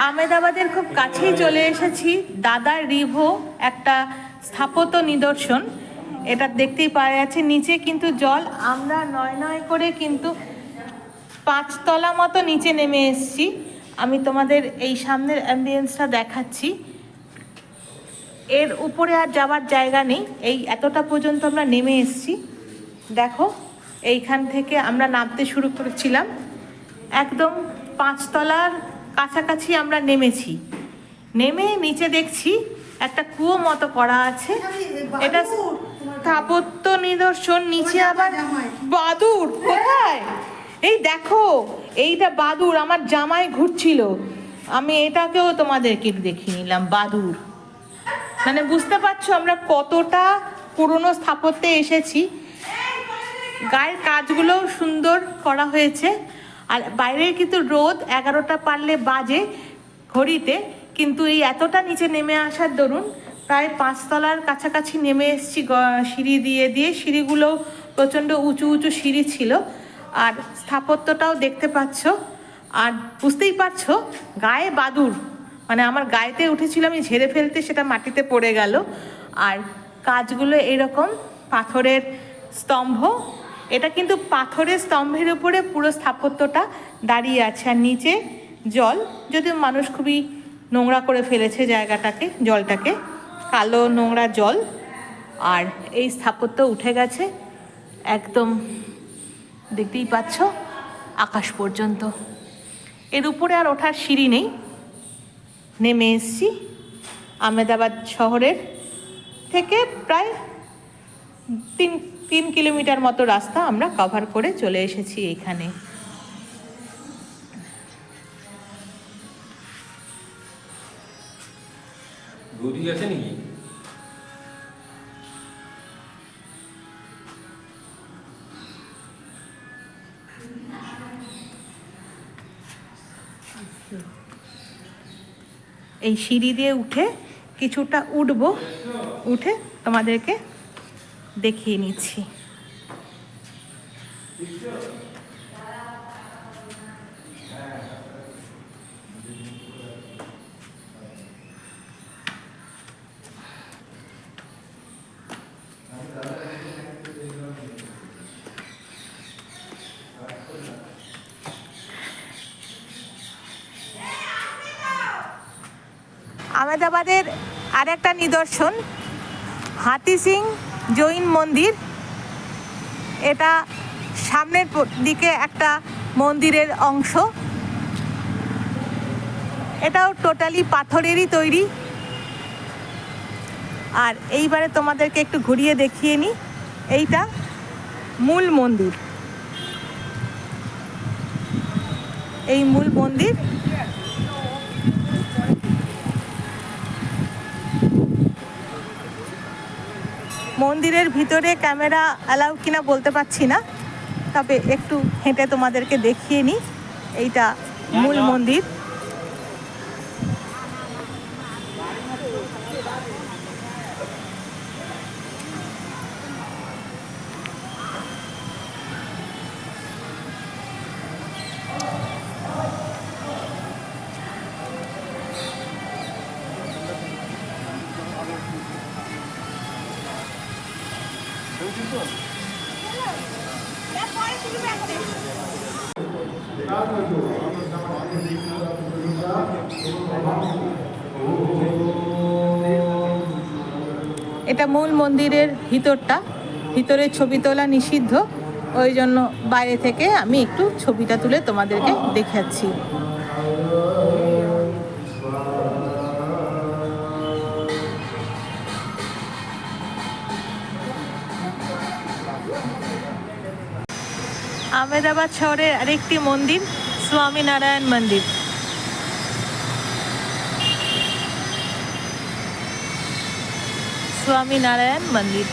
আহমেদাবাদের খুব কাছেই চলে এসেছি। দাদার রিভো একটা স্থাপত্য নিদর্শন, এটা দেখতেই পাওয়া যাচ্ছে। নিচে কিন্তু জল, আমরা নয় নয় করে কিন্তু 5 তলা মতো নিচে নেমে এসেছি। আমি তোমাদের এই সামনের অ্যাম্বিয়েন্সটা দেখাচ্ছি। এর উপরে আর যাওয়ার জায়গা নেই, এই এতটা পর্যন্ত আমরা নেমে এসেছি। দেখো, এইখান থেকে আমরা নামতে শুরু করেছিলাম, একদম 5 তলার কাছাকাছি আমরা নেমেছি। নেমে নিচে দেখছি একটা কুয়ো মতো করা আছে, এটা স্থাপত্য নিদর্শন। নিচে আবার বাদুড়, কোথায়? এই দেখো, এইটা বাদুড়, আমার জামাই ঘুরছিল, আমি এটাকেও তোমাদেরকে দেখিয়ে নিলাম। বাদুড় মানে বুঝতে পারছো আমরা কতটা পুরনো স্থাপত্যে এসেছি। গায়ের কাজগুলোও সুন্দর করা হয়েছে। আর বাইরে কিন্তু রোদ 11টা পারলে বাজে ঘড়িতে, কিন্তু এই এতটা নিচে নেমে আসার দরুন প্রায় 5 তলার কাছাকাছি নেমে এসেছি সিঁড়ি দিয়ে দিয়ে। সিঁড়িগুলো প্রচণ্ড উঁচু উঁচু সিঁড়ি ছিল। আর স্থাপত্যটাও দেখতে পাচ্ছ, আর বুঝতেই পারছো গায়ে বাদুড়, মানে আমার গায়েতে উঠেছিল, আমি ঝেড়ে ফেলতে সেটা মাটিতে পড়ে গেল। আর কাজগুলো এরকম পাথরের স্তম্ভ, এটা কিন্তু পাথরের স্তম্ভের উপরে পুরো স্থাপত্যটা দাঁড়িয়ে আছে। আর নিচে জল, যদিও মানুষ খুবই নোংরা করে ফেলেছে জায়গাটাকে, জলটাকে, কালো নোংরা জল। আর এই স্থাপত্য উঠে গেছে একদম, দেখতেই পাচ্ছ, আকাশ পর্যন্ত। এর উপরে আর ওঠার সিঁড়ি নেই। নেমে এসছি আহমেদাবাদ শহরের থেকে প্রায় 3 কিলোমিটার মতো রাস্তা আমরা কভার করে চলে এসেছি এখানে। আছে নাকি? এই সিঁড়ি দিয়ে উঠে কিছুটা উঠবো, উঠে তোমাদেরকে দেখিয়ে নিচ্ছি। আহমেদাবাদের আরেকটা নিদর্শন হাতি সিং জৈন মন্দির। এটা সামনের দিকে একটা মন্দিরের অংশ, এটাও টোটালি পাথরেরই তৈরি। আর এইবারে তোমাদেরকে একটু ঘুরিয়ে দেখিয়ে নিই, এইটা মূল মন্দির। এই মূল মন্দির। মন্দিরের ভিতরে ক্যামেরা অ্যালাউ কিনা বলতে পারছি না, তবে একটু হেঁটে তোমাদেরকে দেখিয়ে নিই। এইটা মূল মন্দির। এটা মূল মন্দিরের ভিতরটা, ভিতরে ছবি তোলা নিষিদ্ধ, ওই জন্য বাইরে থেকে আমি একটু ছবিটা তুলে তোমাদেরকে দেখাচ্ছি। আহমেদাবাদ শহরের আরেকটি মন্দির স্বামীনারায়ণ মন্দির। স্বামীনারায়ণ মন্দির।